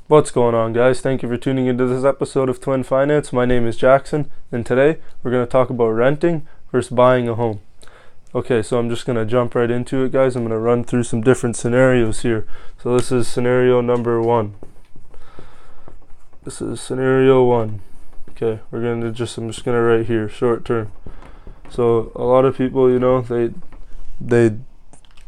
What's going on, guys? Thank you for tuning into this episode of Twin Finance. My name is Jackson, and today we're going to talk about renting versus buying a home. Okay, so I'm just going to jump right into it, guys. I'm going to run through some different scenarios here. So this is scenario number one. This is scenario one. Okay, I'm just going to write here, short term. So a lot of people, they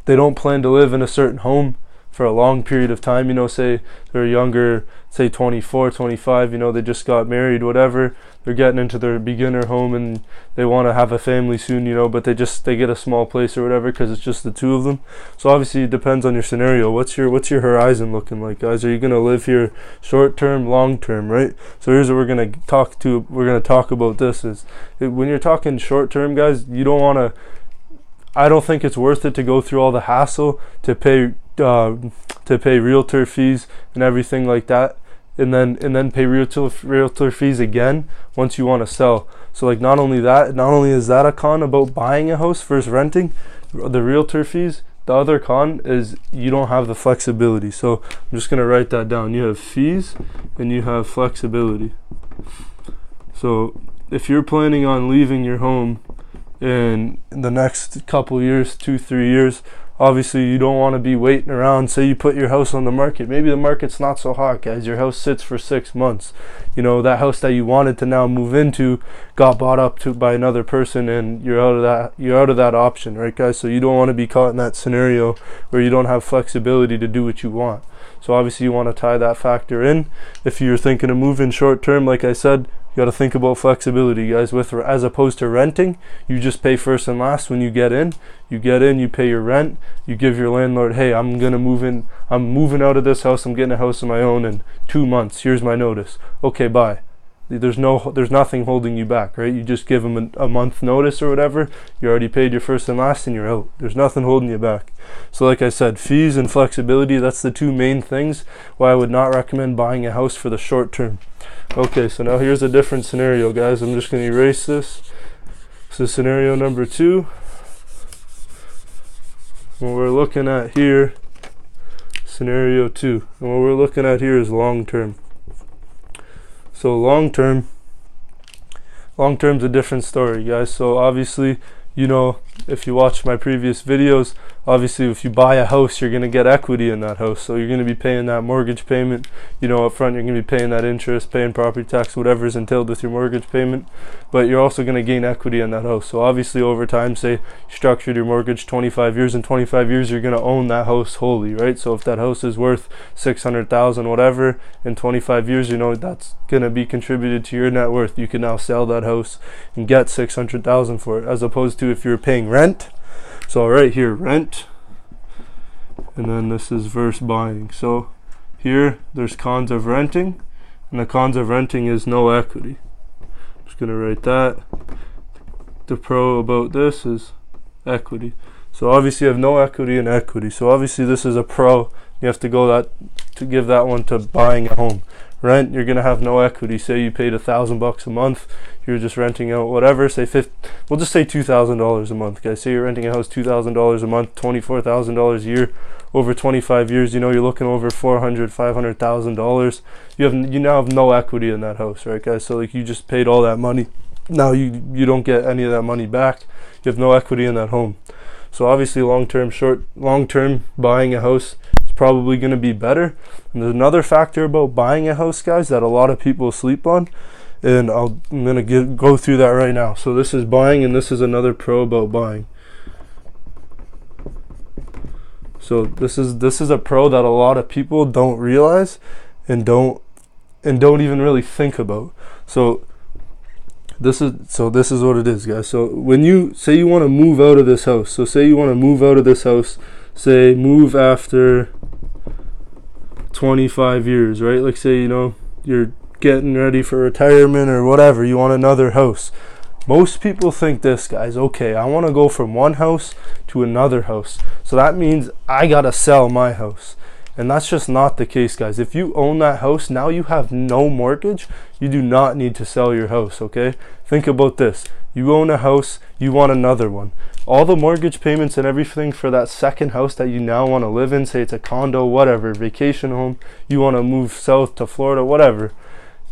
don't plan to live in a certain home for a long period of time, say they're younger, say 24, 25, they just got married, whatever, they're getting into their beginner home and they want to have a family soon, but they get a small place or whatever because it's just the two of them. So obviously it depends on your scenario. What's your horizon looking like, guys? Are you going to live here short term, long term, right? So here's what we're going to talk about. This is when you're talking short term, guys, I don't think it's worth it to go through all the hassle to pay realtor fees and everything like that, and then pay realtor fees again once you want to sell. So like not only is that a con about buying a house versus renting, the realtor fees, the other con is you don't have the flexibility. So I'm just going to write that down. You have fees and you have flexibility. So if you're planning on leaving your home in the next couple years, 2-3 years, obviously you don't want to be waiting around. Say you put your house on the market, maybe the market's not so hot, guys, your house sits for 6 months, that house that you wanted to now move into got bought up by another person, and you're out of that option, right, guys? So you don't want to be caught in that scenario where you don't have flexibility to do what you want. So obviously you want to tie that factor in. If you're thinking of moving short term, like I said, you got to think about flexibility, guys. As opposed to renting, you just pay first and last when you get in. You pay your rent. You give your landlord, hey, I'm gonna move in. I'm moving out of this house. I'm getting a house of my own in 2 months. Here's my notice. Okay, bye. There's nothing holding you back, right? You just give them a month notice or whatever. You already paid your first and last, and you're out. There's nothing holding you back. So like I said, fees and flexibility, that's the two main things why I would not recommend buying a house for the short term. Okay, so now here's a different scenario, guys. I'm just going to erase this. So scenario number 2. What we're looking at here, scenario 2. And what we're looking at here is long term. So long term's a different story, guys. So obviously, if you watch my previous videos, obviously if you buy a house, you're going to get equity in that house. So you're going to be paying that mortgage payment, up front. You're going to be paying that interest, paying property tax, whatever is entailed with your mortgage payment. But you're also going to gain equity in that house. So obviously over time, say you structured your mortgage 25 years, in 25 years you're going to own that house wholly, right? So if that house is worth $600,000 whatever, in 25 years, that's going to be contributed to your net worth. You can now sell that house and get $600,000 for it, as opposed to if you're paying rent. So right here, rent, and then this is versus buying. So here there's cons of renting, and the cons of renting is no equity. Just gonna write that. The pro about this is equity. So obviously you have no equity and equity. So obviously this is a pro. You have to give that one to buying a home. Rent, you're gonna have no equity. Say you paid $1,000 a month, you're just renting out whatever. We'll just say $2,000 a month, guys. Say you're renting a house $2,000 a month, $24,000 a year. Over 25 years, you're looking over $400,000-$500,000. You now have no equity in that house, right, guys? So like you just paid all that money. Now you don't get any of that money back. You have no equity in that home. So obviously long term buying a house is probably going to be better. And there's another factor about buying a house, guys, that a lot of people sleep on, and I'm going to go through that right now. So this is buying, and this is another pro about buying. So this is a pro that a lot of people don't realize and don't even really think about. So this is what it is, guys. So when you say you want to move out of this house, say move after 25 years, right? Like say, you're getting ready for retirement or whatever, you want another house. Most people think this, guys, okay, I want to go from one house to another house. So that means I got to sell my house. And that's just not the case, guys. If you own that house, now you have no mortgage. You do not need to sell your house, okay? Think about this. You own a house, you want another one. All the mortgage payments and everything for that second house that you now want to live in, say it's a condo, whatever, vacation home, you want to move south to Florida, whatever.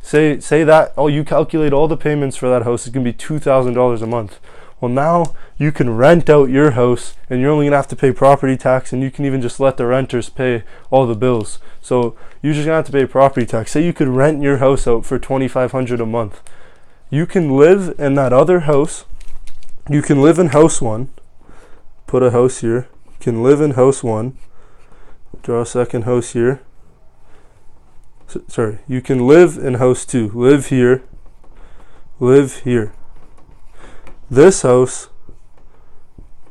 Say that, you calculate all the payments for that house is going to be $2,000 a month. Well, now you can rent out your house and you're only going to have to pay property tax, and you can even just let the renters pay all the bills. So you're just going to have to pay property tax. Say you could rent your house out for $2,500 a month. You can live in that other house. You can live in house one. Put a house here. You can live in house one. Draw a second house here. Sorry. You can live in house two. Live here. Live here. This house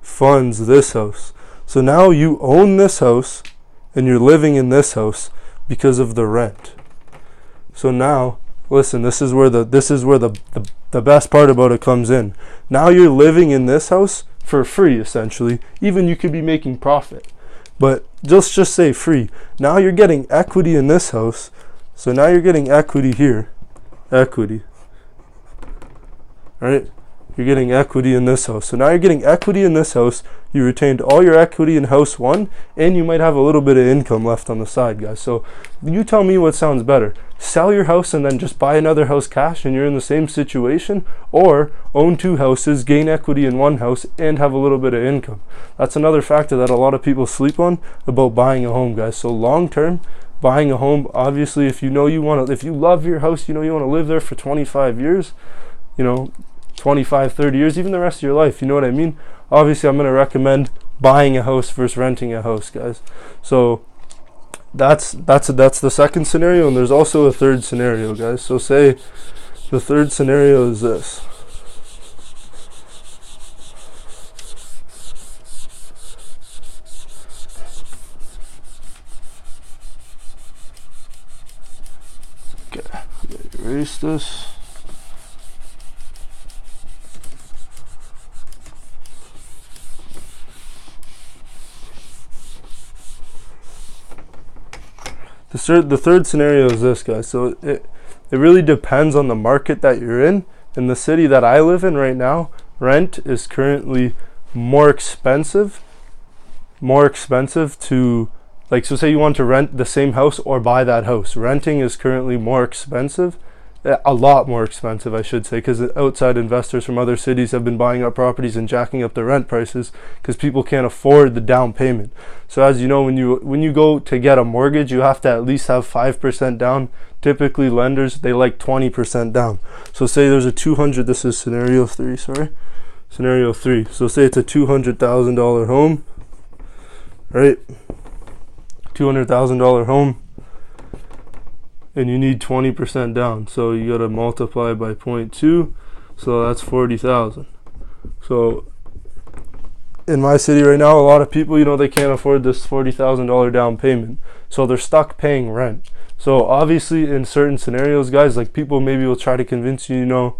funds this house. So now you own this house and you're living in this house because of the rent. So now, listen, this is where the best part about it comes in. Now you're living in this house for free, essentially. Even you could be making profit, but just say free. Now you're getting equity in this house. So now you're getting equity here. Equity. All right? You're getting equity in this house. So now you're getting equity in this house. You retained all your equity in house one, and you might have a little bit of income left on the side, guys. So you tell me what sounds better. Sell your house and then just buy another house cash and you're in the same situation, or own two houses, gain equity in one house, and have a little bit of income. That's another factor that a lot of people sleep on about buying a home, guys. So long term, buying a home, obviously, if you love your house, you want to live there for 25 years, 25, 30 years, even the rest of your life, you know what I mean? Obviously, I'm going to recommend buying a house versus renting a house, guys. So that's the second scenario, and there's also a third scenario, guys. So say the third scenario is this. Okay, erase this. The third scenario is this, guys. So it really depends on the market that you're in. In the city that I live in right now, rent is currently more expensive to, like, so say you want to rent the same house or buy that house. Renting is currently more expensive, a lot more expensive, I should say, because outside investors from other cities have been buying up properties and jacking up the rent prices because people can't afford the down payment. So as you know, when you go to get a mortgage, you have to at least have 5% down. Typically lenders, they like 20% down. So say there's a this is scenario 3, sorry. Scenario 3. So say it's a $200,000 home, right? $200,000 home. And you need 20% down, so you got to multiply by 0.2, so that's 40,000. So in my city right now, a lot of people, they can't afford this $40,000 down payment, so they're stuck paying rent. So obviously in certain scenarios, guys, like, people maybe will try to convince you,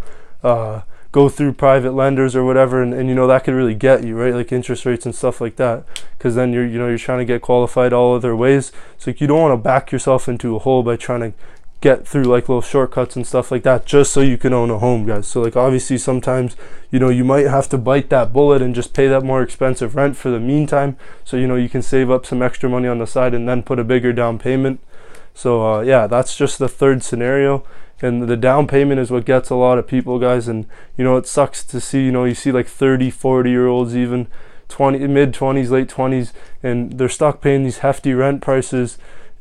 go through private lenders or whatever, and that could really get you, right? Like interest rates and stuff like that, because then you're trying to get qualified all other ways. So you don't want to back yourself into a hole by trying to get through like little shortcuts and stuff like that just so you can own a home, guys. So like obviously sometimes you might have to bite that bullet and just pay that more expensive rent for the meantime, so you can save up some extra money on the side and then put a bigger down payment. So yeah, that's just the third scenario. And the down payment is what gets a lot of people, guys. And it sucks to see, you see like 30, 40-year-olds, even mid-20s, late 20s, and they're stuck paying these hefty rent prices,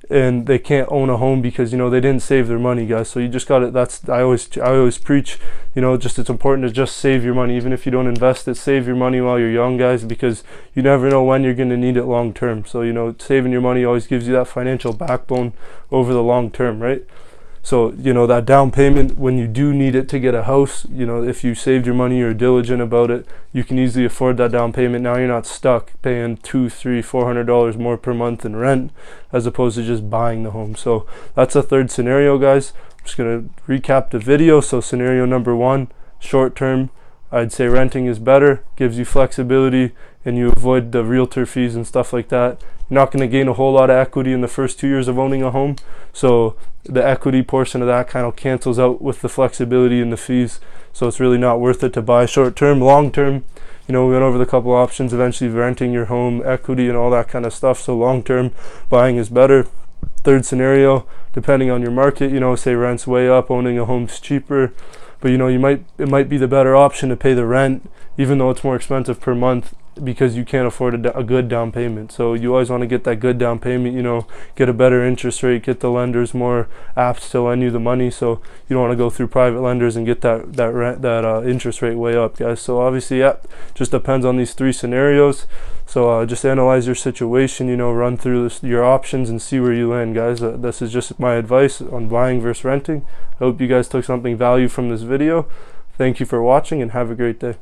and they can't own a home because they didn't save their money, guys. So you just got to, I always preach, just it's important to just save your money. Even if you don't invest it, save your money while you're young, guys, because you never know when you're going to need it long term. So saving your money always gives you that financial backbone over the long term, right? So, that down payment, when you do need it to get a house, if you saved your money, you're diligent about it, you can easily afford that down payment. Now you're not stuck paying $200, $300, $400 more per month in rent, as opposed to just buying the home. So that's a third scenario, guys. I'm just going to recap the video. So scenario number 1, short term, I'd say renting is better, gives you flexibility and you avoid the realtor fees and stuff like that, you're not going to gain a whole lot of equity in the first 2 years of owning a home. So the equity portion of that kind of cancels out with the flexibility and the fees. So it's really not worth it to buy short term. Long term, we went over the couple options, eventually renting your home, equity and all that kind of stuff. So long term buying is better. Third scenario, depending on your market, say rent's way up, owning a home's cheaper, but it might be the better option to pay the rent even though it's more expensive per month, because you can't afford a good down payment. So you always want to get that good down payment, get a better interest rate, get the lenders more apt to lend you the money. So you don't want to go through private lenders and get that interest rate way up, guys. So obviously, just depends on these 3 scenarios. So just analyze your situation, run through your options and see where you land, guys. This is just my advice on buying versus renting. I hope you guys took something value from this video. Thank you for watching and have a great day.